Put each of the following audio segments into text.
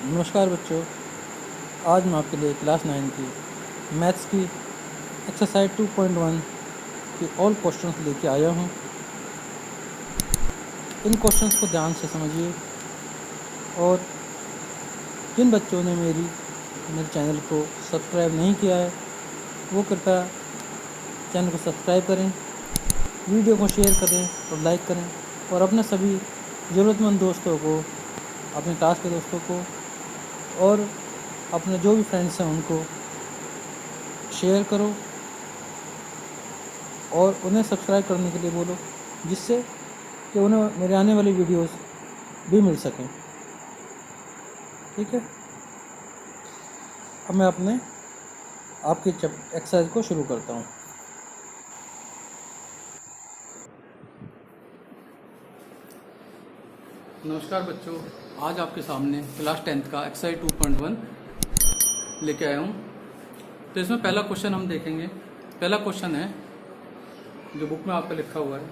नमस्कार बच्चों, आज मैं आपके लिए क्लास 9 की मैथ्स की एक्सरसाइज 2.1 की ऑल क्वेश्चंस लेके आया हूँ। इन क्वेश्चंस को ध्यान से समझिए और जिन बच्चों ने मेरे चैनल को सब्सक्राइब नहीं किया है वो कृपया चैनल को सब्सक्राइब करें, वीडियो को शेयर करें और लाइक करें और अपने सभी ज़रूरतमंद दोस्तों को, अपने क्लास के दोस्तों को और अपने जो भी फ्रेंड्स हैं उनको शेयर करो और उन्हें सब्सक्राइब करने के लिए बोलो, जिससे कि उन्हें मेरे आने वाली वीडियोस भी मिल सकें। ठीक है, अब मैं आपकी एक्सरसाइज को शुरू करता हूँ। नमस्कार बच्चों, आज आपके सामने क्लास 10th का एक्सरसाइज 2.1 लेके आया हूँ। तो इसमें पहला क्वेश्चन हम देखेंगे। पहला क्वेश्चन है जो बुक में आपका लिखा हुआ है,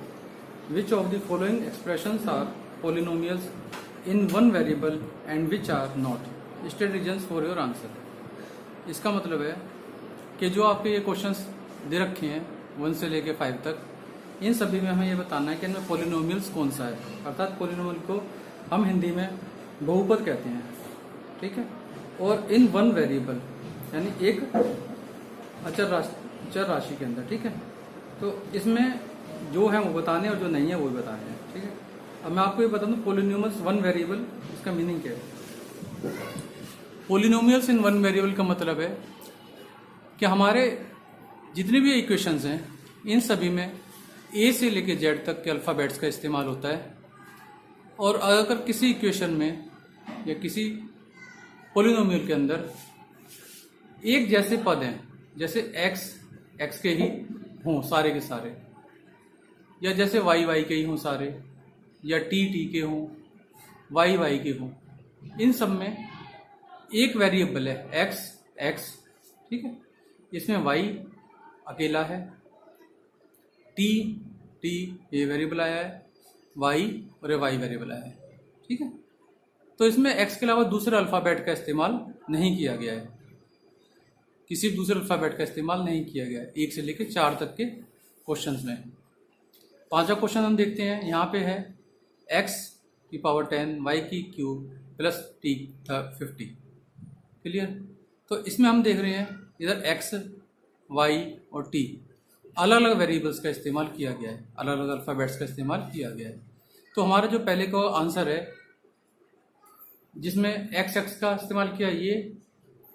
which of the following expressions are polynomials in one variable and which are not, state reasons for your answer. इसका मतलब है कि जो आपके ये क्वेश्चंस दे रखे हैं 1 से लेके 5 तक, इन सभी में हमें ये बताना है कि इनमें पॉलिनोमियल्स कौन सा है। अर्थात पॉलिनोमियल को हम हिंदी में बहुपद कहते हैं। ठीक है, और इन वन वेरिएबल यानी एक चर राशि के अंदर। ठीक है, तो इसमें जो है वो बताने और जो नहीं है वो भी बताने हैं। ठीक है, अब मैं आपको ये बता दूं पॉलिनोमियल्स वन वेरिएबल, इसका मीनिंग क्या है। पॉलिनोमियल्स इन वन वेरिएबल का मतलब है कि हमारे जितने भी इक्वेशंस हैं इन सभी में ए से लेके जेड तक के अल्फ़ाबेट्स का इस्तेमाल होता है। और अगर किसी इक्वेशन में या किसी पॉलिनोमियल के अंदर एक जैसे पद हैं, जैसे एक्स के ही हों सारे के सारे, या जैसे वाई के ही हों सारे, या टी के हों, वाई के हों, इन सब में एक वेरिएबल है एक्स। ठीक है, इसमें वाई अकेला है, टी ये वेरिएबल आया है, वाई और ये वाई वेरिएबल आया है। ठीक है, तो इसमें एक्स के अलावा दूसरे अल्फ़ाबेट का इस्तेमाल नहीं किया गया है, किसी दूसरे अल्फ़ाबेट का इस्तेमाल नहीं किया गया है 1 से लेकर 4 तक के क्वेश्चंस में। पांचवा क्वेश्चन हम देखते हैं। यहाँ पे है x की पावर 10 y की क्यूब प्लस t 50। क्लियर। तो इसमें हम देख रहे हैं इधर x, y और t अलग अलग वेरिएबल्स का इस्तेमाल किया गया है, अलग अलग अल्फ़ाबेट्स का इस्तेमाल किया गया है। तो हमारा जो पहले का आंसर है जिसमें x का इस्तेमाल किया ये,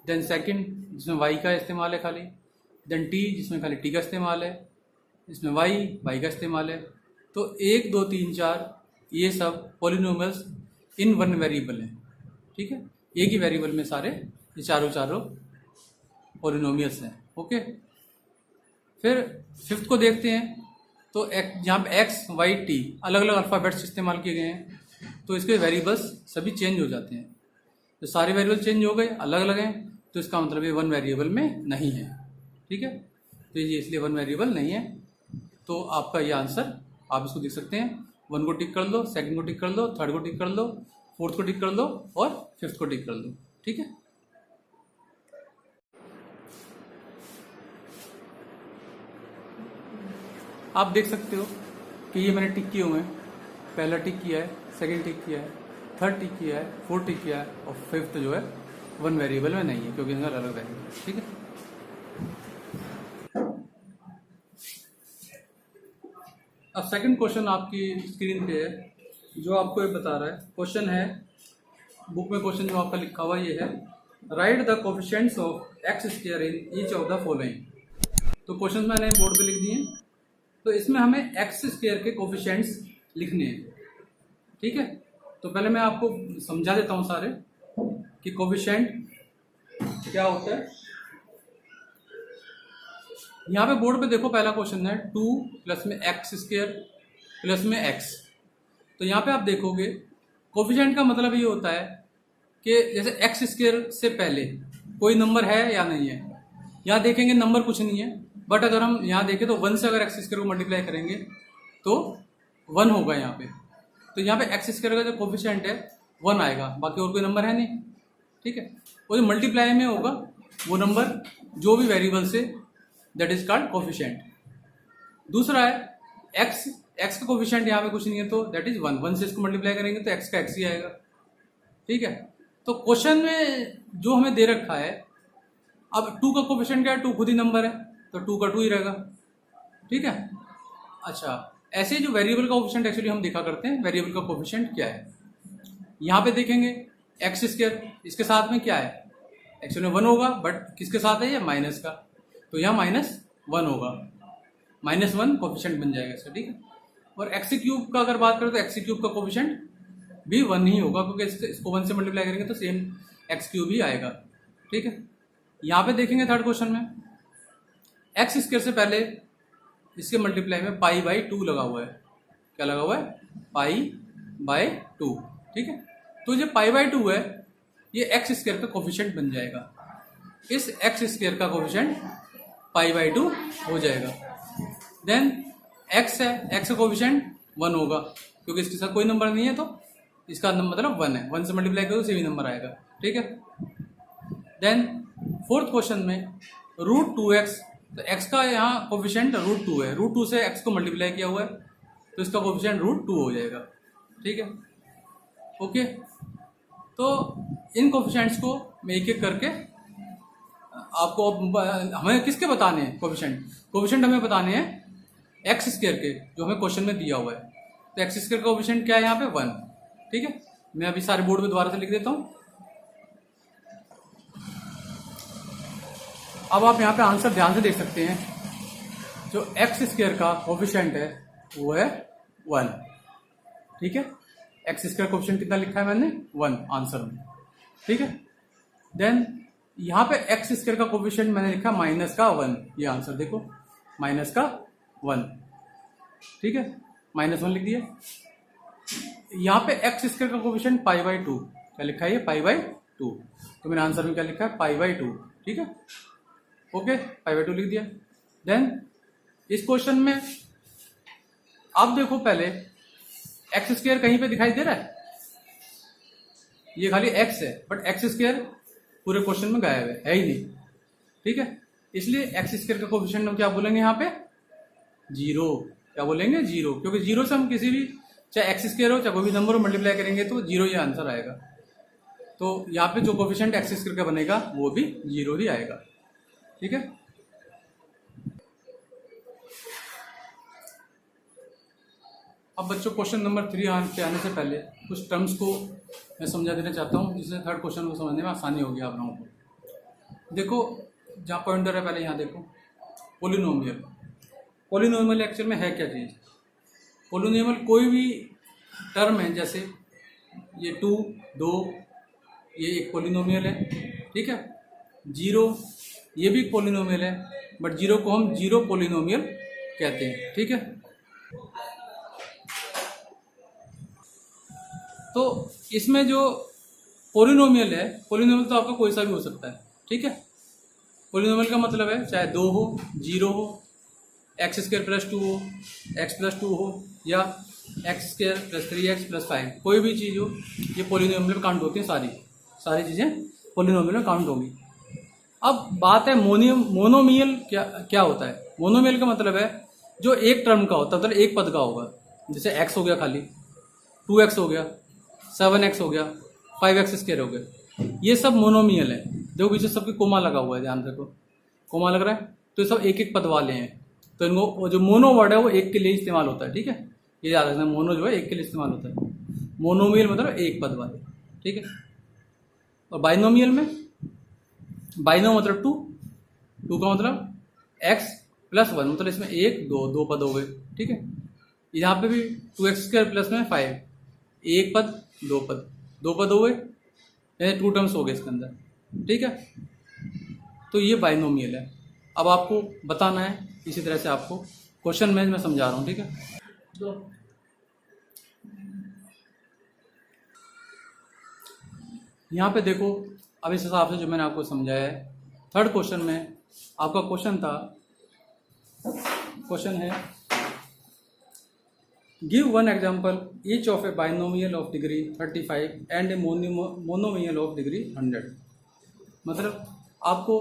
देन सेकंड जिसमें y का इस्तेमाल है खाली, देन t जिसमें खाली t का इस्तेमाल है, इसमें y का इस्तेमाल है। तो 1 2 3 4 ये सब पॉलिनोमियल्स इन वन वेरिएबल हैं। ठीक है, एक ही वेरिएबल में सारे ये चारों पॉलिनोमियल्स हैं। ओके, फिर फिफ्थ को देखते हैं। तो जहाँ पे एक्स वाई टी अलग अलग अल्फ़ाबेट्स इस्तेमाल किए गए हैं, तो इसके वेरिएबल्स सभी चेंज हो जाते हैं। तो सारे वेरिएबल चेंज हो गए, अलग अलग हैं, तो इसका मतलब ये वन वेरिएबल में नहीं है। ठीक है, तो ये इसलिए वन वेरिएबल नहीं है। तो आपका ये आंसर आप इसको देख सकते हैं। 1 को टिक कर लो, सेकंड को टिक कर लो, थर्ड को टिक कर लो, फोर्थ को टिक कर लो और फिफ्थ को टिक कर लो। ठीक है, आप देख सकते हो कि ये मैंने टिक किए हुए हैं। पहला टिक किया है, सेकंड टिक किया है, थर्ड टिक किया है, फोर्थ टिक किया है और फिफ्थ जो है वन वेरिएबल में नहीं है क्योंकि इनका अलग वेरिएबल है। ठीक है, अब सेकंड क्वेश्चन आपकी स्क्रीन पे है जो आपको ये बता रहा है। क्वेश्चन है, बुक में क्वेश्चन जो आपका लिखा हुआ ये है, right the coefficients of x square in each of the following. तो क्वेश्चन मैंने बोर्ड पे लिख दिए। तो इसमें हमें एक्स स्क्वायर के कोफिशिएंट्स लिखने हैं। ठीक है, तो पहले मैं आपको समझा देता हूं सारे कि कोफिशिएंट क्या होता है। यहाँ पे बोर्ड पे देखो, पहला क्वेश्चन है 2 प्लस में एक्स स्क्वायर प्लस में एक्स। तो यहाँ पे आप देखोगे कोफिशिएंट का मतलब ये होता है कि जैसे एक्स स्क्वायर से पहले कोई नंबर है या नहीं है। यहाँ देखेंगे नंबर कुछ नहीं है, बट अगर हम यहाँ देखें तो 1 से अगर एक्स स्क्वायर को मल्टीप्लाई करेंगे तो 1 होगा यहाँ पे। तो यहाँ पे एक्स स्क्वायर का जो कोफिशिएंट है 1 आएगा, बाकी और कोई नंबर है नहीं। ठीक है। और जो मल्टीप्लाई में होगा वो नंबर जो भी वेरिएबल से, दैट इज कॉल्ड कोफिशिएंट। दूसरा है एक्स, एक्स का कोफिशिएंट यहाँ पे कुछ नहीं है तो दैट इज 1, 1 से इसको मल्टीप्लाई करेंगे तो एक्स का एक्स ही आएगा, ठीक है। तो क्वेश्चन में जो हमें दे रखा है, अब 2 का कोफिशिएंट क्या है, 2 खुद ही नंबर है तो 2 का 2 ही रहेगा, ठीक है। अच्छा, ऐसे जो वेरिएबल का कोफिशिएंट एक्चुअली हम देखा करते हैं, वेरिएबल का कोफिशिएंट क्या है। यहाँ पे देखेंगे एक्स स्क्वायर, इसके साथ में क्या है, एक्चुअली 1 होगा, बट किसके साथ है ये, माइनस का, तो यहाँ -1 होगा, -1 कोफिशिएंट बन जाएगा इसका, ठीक है। और एक्स क्यूब का अगर बात करें तो एक्स क्यूब का कोफिशिएंट भी 1 ही होगा, क्योंकि इसको 1 से मल्टीप्लाई करेंगे तो सेम एक्स क्यूब ही आएगा, ठीक है। यहाँ पे देखेंगे थर्ड क्वेश्चन में एक्स स्क्वायर से पहले इसके मल्टीप्लाई में π/2 लगा हुआ है, क्या लगा हुआ है, π/2, ठीक है। तो जो π/2 है ये एक्स स्क्वायर का कोफिशिएंट बन जाएगा, इस एक्स स्क्वायर का कोफिशिएंट π/2 हो जाएगा। देन एक्स है, एक्स का कोफिशिएंट 1 होगा, क्योंकि इसके साथ कोई नंबर नहीं है तो इसका नंबर मतलब 1 है, 1 से मल्टीप्लाई करो तो सेम ही नंबर आएगा, ठीक है। देन फोर्थ क्वेश्चन में √2x, तो x का यहाँ कोफिशिएंट √2 है, √2 से x को मल्टीप्लाई किया हुआ है तो इसका कोफिशिएंट √2 हो जाएगा, ठीक है। ओके, तो इन कोफिशिएंट्स को मैं एक एक करके आपको, हमें किसके बताने हैं कोफिशिएंट, कोफिशिएंट हमें बताने हैं एक्स स्क्वायर के, जो हमें क्वेश्चन में दिया हुआ है। तो एक्स स्क्वायर का कोफिशिएंट क्या है यहाँ पे, 1, ठीक है। मैं अभी सारे बोर्ड पे दोबारा से लिख देता हूँ। अब आप यहाँ पे आंसर ध्यान से देख सकते हैं, जो एक्स स्क्वायर का कोफिशिएंट है वो है 1, ठीक है। एक्स स्क्वायर कोफिशिएंट कितना लिखा है मैंने, 1 आंसर में, ठीक है। देन यहाँ पे एक्स स्क्वायर का कोफिशिएंट मैंने लिखा -1, ये आंसर देखो, -1, ठीक है, -1 लिख दिया। यहाँ पे एक्स स्क्वायर का कोफिशिएंट π/2, क्या लिखा है ये, π/2, तो मैंने आंसर में क्या लिखा है, π/2, ठीक है। ओके, π/2 लिख दिया। देन इस क्वेश्चन में आप देखो, पहले एक्स स्क्वायर कहीं पे दिखाई दे रहा है, ये खाली एक्स है, बट एक्स स्क्वायर पूरे क्वेश्चन में गायब है ही नहीं, ठीक है। इसलिए एक्स स्क्वायर का कोफिशिएंट हम क्या बोलेंगे यहाँ पे, 0, क्या बोलेंगे, 0, क्योंकि 0 से हम किसी भी, चाहे एक्स स्क्वायर हो चाहे कोई भी नंबर हो, मल्टीप्लाई करेंगे तो 0 ही आंसर आएगा। तो यहाँ पे जो कोफिशिएंट एक्स स्क्वायर का बनेगा वो भी 0 ही आएगा, ठीक है। अब बच्चों क्वेश्चन नंबर 3 पे आने से पहले कुछ टर्म्स को मैं समझा देना चाहता हूँ, जिससे थर्ड क्वेश्चन को समझने में आसानी होगी आप लोगों को। देखो जहाँ पॉइंटर है, पहले यहाँ देखो, पोलिनोमियल। पोलिनोमियल एक्चुअल में है क्या चीज़, पोलिनोमियल कोई भी टर्म है, जैसे ये 2, 2, ये एक पोलिनोमियल है, ठीक है। 0 ये भी पोलिनोमियल है, बट 0 को हम 0 पोलिनोमियल कहते हैं, ठीक है। तो इसमें जो पोलिनोमियल है, पोलिनोमियल तो आपका कोई सा भी हो सकता है, ठीक है। पोलिनोमियल का मतलब है चाहे 2 हो, 0 हो, x² + 2 हो, x + 2 हो, या x² + 3x + 5, कोई भी चीज़ हो, ये पोलिनोमियल में काउंट होती है, सारी चीज़ें पोलिनोमियल में काउंट होंगी। अब बात है मोनोमियल क्या होता है। मोनोमियल का मतलब है जो एक टर्म का होता है, मतलब एक पद का होगा, जैसे x हो गया खाली, 2x हो गया, 7x हो गया, 5x² हो गया, ये सब मोनोमियल है। देखो पीछे सबके कोमा लगा हुआ है, ध्यान रखो, कोमा लग रहा है, तो ये सब एक एक पद वाले हैं, तो इनको जो मोनो वर्ड है वो एक के लिए इस्तेमाल होता है, ठीक है, ये याद रखना, मोनो जो है एक के लिए इस्तेमाल होता है, मोनोमियल मतलब एक पद वाले, ठीक है। और बाइनोमियल में, बाइनो मतलब 2 का मतलब x + 1, मतलब इसमें 1, 2 पद हो गए, ठीक है। यहाँ पे भी 2x² + में 5, एक पद, 2 पद हो गए, यानी 2 टर्म्स हो गए इसके अंदर, ठीक है। तो ये बाइनोमियल है। अब आपको बताना है, इसी तरह से आपको क्वेश्चन में मैं समझा रहा हूँ, ठीक है। तो यहाँ पे देखो, अब इस हिसाब से जो मैंने आपको समझाया है, थर्ड क्वेश्चन में आपका क्वेश्चन है give one example each of A binomial of degree 35 and a monomial of degree 100। मतलब आपको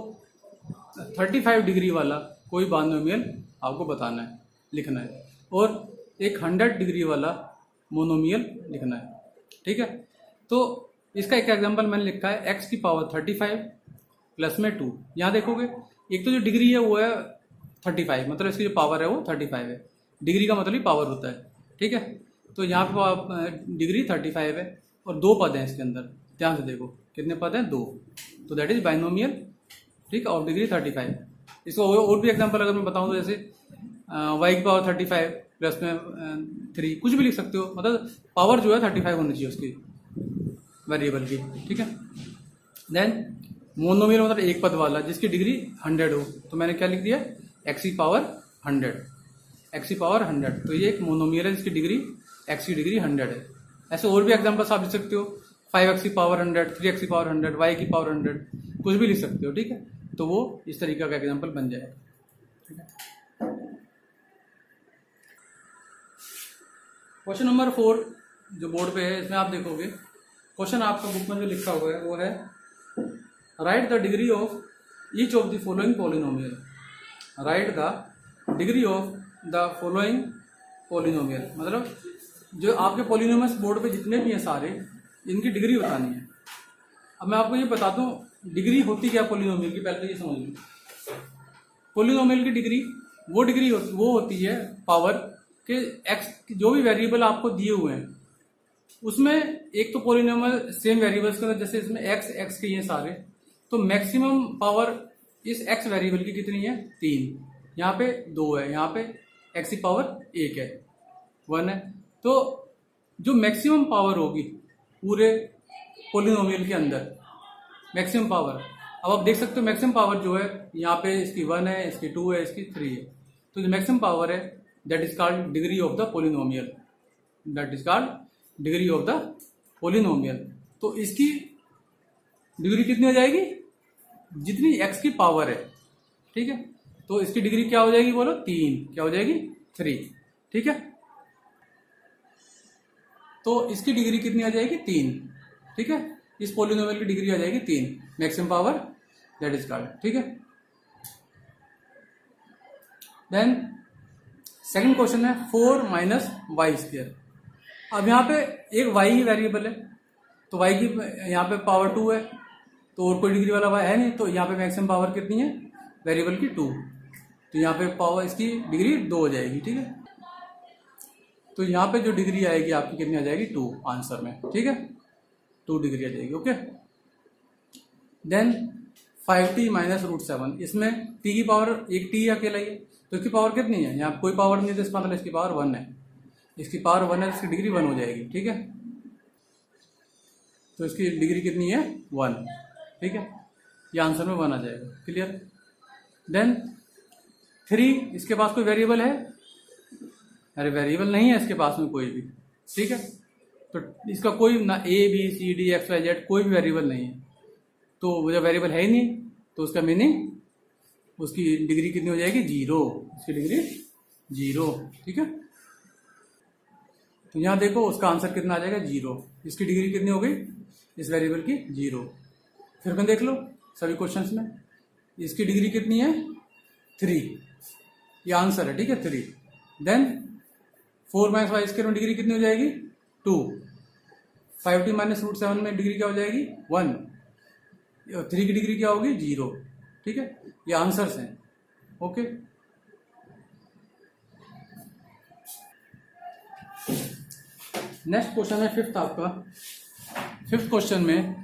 35 डिग्री वाला कोई बाइनोमियल आपको बताना है, लिखना है, और एक 100 डिग्री वाला मोनोमियल लिखना है। ठीक है, तो इसका एक एग्जांपल मैंने लिखा है x की पावर 35 प्लस में 2। यहाँ देखोगे एक तो जो डिग्री है वो है 35, मतलब इसकी जो पावर है वो 35 है। डिग्री का मतलब ही पावर होता है। ठीक है, तो यहाँ पे डिग्री 35 है और दो पद हैं इसके अंदर। ध्यान से देखो कितने पद हैं, 2। तो दैट इज बाइनोमियल, ठीक है, ऑफ डिग्री 35। इसको और भी एग्जांपल अगर मैं बताऊँ तो जैसे y की पावर 35 प्लस में 3, कुछ भी लिख सकते हो, मतलब पावर जो है 35 होनी चाहिए उसकी वेरिएबल की। ठीक है, देन मोनोमियल मतलब एक पद वाला जिसकी डिग्री 100 हो, तो मैंने क्या लिख दिया, x की पावर 100, x की पावर 100। तो ये एक मोनोमियल है जिसकी डिग्री x की डिग्री 100 है। ऐसे और भी एग्जांपल्स आप लिख सकते हो, 5x की पावर 100, 3x की पावर 100, y की पावर 100, कुछ भी लिख सकते हो। ठीक है, तो वो इस तरीके का एग्जांपल बन जाएगा। ठीक है, क्वेश्चन नंबर 4 जो बोर्ड पे है, इसमें आप देखोगे क्वेश्चन आपका बुक में जो लिखा हुआ है वो है right the degree of each of the following polynomial. Right the degree of the following polynomial, मतलब जो आपके पॉलिनोमियल्स बोर्ड पे जितने भी हैं सारे, इनकी डिग्री बतानी है। अब मैं आपको ये बता दूं डिग्री होती क्या पॉलिनोमियल की, पहले तो ये समझ लो। पॉलिनोमियल की डिग्री वो होती है पावर के एक्स जो भी वेरिएबल आपको दिए हुए हैं उसमें एक तो पॉलिनोमियल सेम वेरिएबल्स के अंदर, जैसे इसमें एक्स के ये सारे, तो मैक्सिमम पावर इस एक्स वेरिएबल की कितनी है, 3। यहाँ पे 2 है, यहाँ पे एक्स की पावर 1 है, 1 है। तो जो मैक्सिमम पावर होगी पूरे पॉलिनोमियल के अंदर, मैक्सिमम पावर, अब आप देख सकते हो मैक्सिमम पावर जो है यहाँ पे इसकी 1 है, इसकी 2 है, इसकी 3 है। तो जो मैक्सिमम पावर है that is called degree of the polynomial, that is called degree of the polynomial. तो इसकी डिग्री कितनी हो जाएगी, जितनी एक्स की पावर है। ठीक है, तो इसकी डिग्री क्या हो जाएगी, बोलो 3, क्या हो जाएगी 3। ठीक है, तो इसकी डिग्री कितनी आ जाएगी, 3। ठीक है, इस पॉलिनोमियल की डिग्री आ जाएगी 3, maximum power that is called. ठीक है, देन सेकंड क्वेश्चन है 4 माइनस वाई स्क्वायर। अब यहाँ पे एक y ही वेरिएबल है, तो y की यहाँ पे पावर 2 है, तो और कोई डिग्री वाला y है नहीं, तो यहाँ पे मैक्सिमम पावर कितनी है वेरिएबल की, 2। तो यहाँ पे पावर इसकी डिग्री 2 हो जाएगी। ठीक है, तो यहाँ पे जो डिग्री आएगी आपकी कितनी आ जाएगी, 2 आंसर में। ठीक है, 2 डिग्री आ जाएगी। ओके, देन 5t माइनस √7, इसमें t की पावर एक t अकेला ही है, तो इसकी पावर कितनी है, यहाँ कोई पावर नहीं है, तो इसका मतलब इसकी पावर 1 है, इसकी पावर 1 है, इसकी डिग्री 1 हो जाएगी। ठीक है, तो इसकी डिग्री कितनी है, 1। ठीक है, ये आंसर में 1 आ जाएगा। क्लियर। देन 3, इसके पास कोई वेरिएबल है, अरे वेरिएबल नहीं है इसके पास में कोई भी। ठीक है, तो इसका कोई ना a b c d x y z कोई भी वेरिएबल नहीं है, तो जब वेरिएबल है ही नहीं तो उसका मीनिंग उसकी डिग्री कितनी हो जाएगी, 0। उसकी डिग्री 0। ठीक है, तो यहाँ देखो उसका आंसर कितना आ जाएगा, 0। इसकी डिग्री कितनी हो गई इस वेरिएबल की, 0। फिर में देख लो सभी क्वेश्चंस में, इसकी डिग्री कितनी है, 3, ये आंसर है। ठीक है, 3। देन 4 माइनस वाई स्क्वायर में डिग्री कितनी हो जाएगी, 2। 5t माइनस √7 में डिग्री क्या हो जाएगी, 1। 3 की डिग्री क्या होगी, 0। ठीक है, ये आंसर्स हैं। ओके, नेक्स्ट क्वेश्चन है 5th आपका। 5th क्वेश्चन में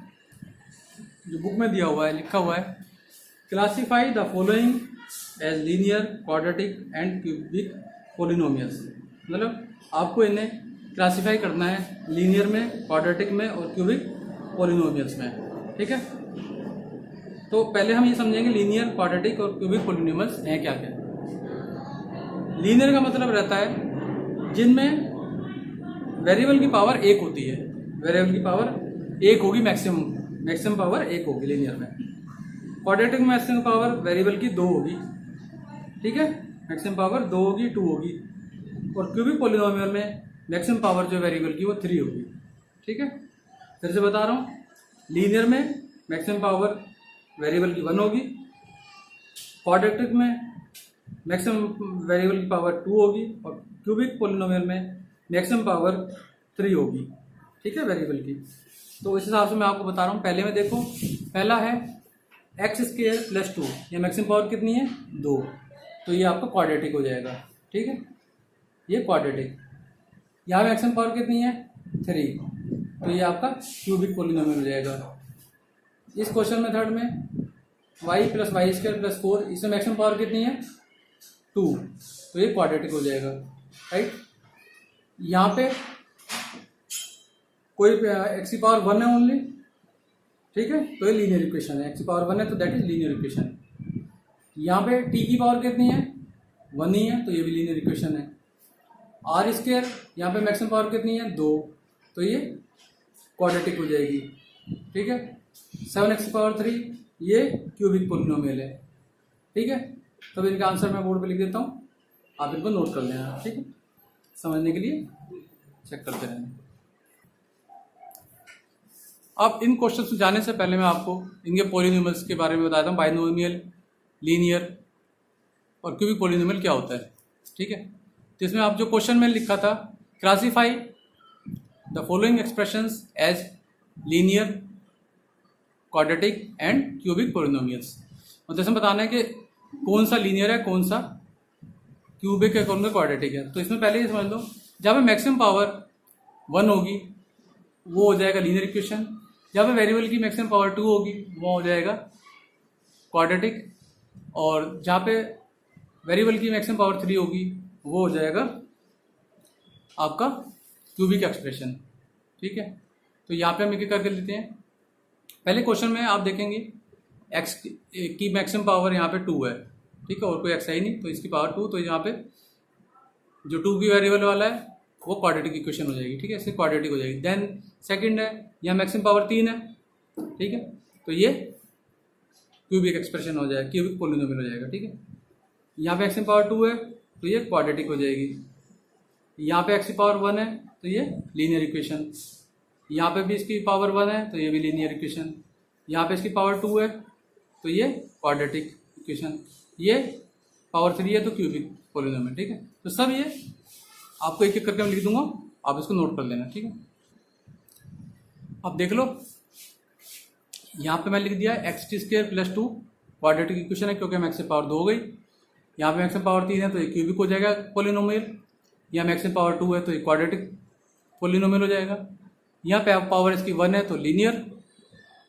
जो बुक में दिया हुआ है, लिखा हुआ है classify the following as linear, quadratic and cubic polynomials. मतलब आपको इन्हें क्लासीफाई करना है लीनियर में, क्वाड्रेटिक में और क्यूबिक पॉलिनोमियल्स में। ठीक है, तो पहले हम ये समझेंगे लीनियर, क्वाड्रेटिक और क्यूबिक पॉलिनोमियल्स हैं क्या क्या। लीनियर का मतलब रहता है जिनमें वेरिएबल की पावर 1 होती है, वेरिएबल की पावर 1 होगी, मैक्सिमम पावर 1 होगी लीनियर में। क्वाड्रेटिक में मैक्सिमम पावर वेरिएबल की 2 होगी। ठीक है, मैक्सिमम पावर 2 होगी, 2 होगी। और क्यूबिक पॉलिनोमियल में मैक्सिमम पावर जो वेरिएबल की वो 3 होगी। ठीक है, फिर से बता रहा हूँ, लीनियर में मैक्सिमम पावर वेरिएबल की 1 होगी, क्वाड्रेटिक में मैक्सिमम वेरिएबल की पावर 2 होगी और क्यूबिक पोलिनोमियल में मैक्सिमम पावर 3 होगी। ठीक है, वेरिएबल की। तो इस हिसाब से मैं आपको बता रहा हूँ। पहले में देखो, पहला है एक्स स्क्वायर प्लस 2, ये मैक्सिमम पावर कितनी है 2, तो ये आपका क्वाड्रेटिक हो जाएगा। ठीक है, ये क्वाड्रेटिक। यहाँ मैक्सिमम पावर कितनी है 3, तो ये आपका क्यूबिक पोलिनोमियल हो जाएगा। इस क्वेश्चन मेथड में y plus y square plus 4, इसमें मैक्सिमम पावर कितनी है 2, तो ये क्वाड्रेटिक हो जाएगा। राइट, यहाँ पे कोई x की पावर 1 है ओनली। ठीक है, तो ये लीनियर इक्वेशन है। x की पावर 1 है तो दैट इज लीनियर इक्वेशन। यहाँ पे t की पावर कितनी है 1 ही है, तो ये भी लीनियर इक्वेशन है। r स्क्वायर, यहाँ पे मैक्सिमम पावर कितनी है 2, तो ये क्वाड्रेटिक हो जाएगी। ठीक है, 7x की पावर 3, ये क्यूबिक पोलिनोमियल है। ठीक है, तब इनका आंसर मैं बोर्ड पे लिख देता हूँ, आप इनको नोट कर लेना। ठीक है, समझने के लिए चेक करते रहना। अब इन क्वेश्चन से जाने से पहले मैं आपको इनके पोलिनोमियल्स के बारे में बताता हूँ। बाइनोमियल, लीनियर और क्यूबिक पोलिनोमियल क्या होता है। ठीक है, तो इसमें आप जो क्वेश्चन में लिखा था, classify the following expressions as linear, quadratic and cubic polynomials. मतलब इसमें बताना है कि कौन सा लीनियर है, कौन सा क्यूबिक है, कौन सा क्वाड्रेटिक है। तो इसमें पहले ये समझ लो, जहाँ पे मैक्सिमम पावर 1 होगी वो हो जाएगा लीनियर इक्वेशन, जहाँ पे वेरिएबल की मैक्सिमम पावर 2 होगी वो हो जाएगा क्वाड्रेटिक, और जहाँ पे वेरिएबल की मैक्सिमम पावर 3 होगी वो हो जाएगा आपका क्यूबिक एक्सप्रेशन। ठीक है, तो यहाँ पे हम एक करके लेते हैं। पहले क्वेश्चन में आप देखेंगे x की मैक्सिमम पावर यहाँ पे 2 है। ठीक है, और कोई x है ही नहीं, तो इसकी पावर 2, तो यहाँ पे जो 2 की वेरिएबल वाला है वो क्वाड्रेटिक इक्वेशन हो जाएगी। ठीक है, इससे क्वाड्रेटिक हो जाएगी। देन सेकंड है, यहाँ मैक्सिमम पावर 3 है। ठीक है, तो ये क्यूबिक एक्सप्रेशन हो जाएगा, क्यूबिक पोलिनोमियल हो जाएगा। ठीक है, यहाँ पे x की पावर 2 है तो ये क्वाड्रेटिक हो जाएगी। यहाँ पे x की पावर 1 है तो ये लीनियर इक्वेशन। यहाँ पे भी इसकी पावर 1 है तो ये भी लीनियर इक्वेशन। यहाँ पे इसकी पावर 2 है तो ये क्वाड्रेटिक इक्वेशन। ये पावर 3 है तो क्यूबिक पोलिनोमियल। ठीक है, तो सब ये आपको एक एक करके मैं लिख दूंगा, आप इसको नोट कर लेना। ठीक है, अब देख लो, यहाँ पे मैं लिख दिया x² प्लस 2 क्वाड्रेटिक इक्वेशन है, क्योंकि मैक्सिमम पावर 2 हो गई। यहाँ पे मैक्सिमम पावर 3 है तो ये क्यूबिक हो जाएगा पोलिनोमियल। यहाँ मैक्सिमम पावर 2 है तो ये क्वाड्रेटिक पोलिनोमियल हो जाएगा। यहाँ पे पावर इसकी 1 है तो लीनियर,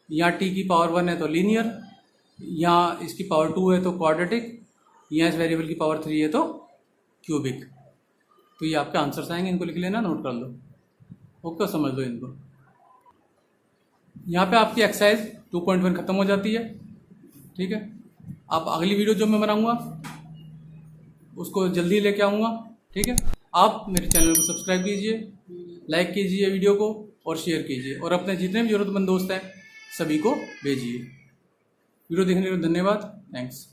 यहाँ t की पावर 1 है तो लीनियर, यहाँ इसकी पावर 2 है तो क्वाड्रेटिक, यहाँ इस वेरिएबल की पावर 3 है तो क्यूबिक। तो ये आपके आंसर्स आएंगे, इनको लिख लेना, नोट कर लो। ओके, समझ लो इनको। यहाँ पे आपकी एक्सरसाइज 2.1 खत्म हो जाती है। ठीक है, आप अगली वीडियो जो मैं बनाऊंगा उसको जल्दी लेके आऊँगा। ठीक है, आप मेरे चैनल को सब्सक्राइब कीजिए, लाइक कीजिए वीडियो को और शेयर कीजिए, और अपने जितने भी ज़रूरतमंद दोस्त हैं सभी को भेजिए। वीडियो देखने के लिए धन्यवाद। थैंक्स।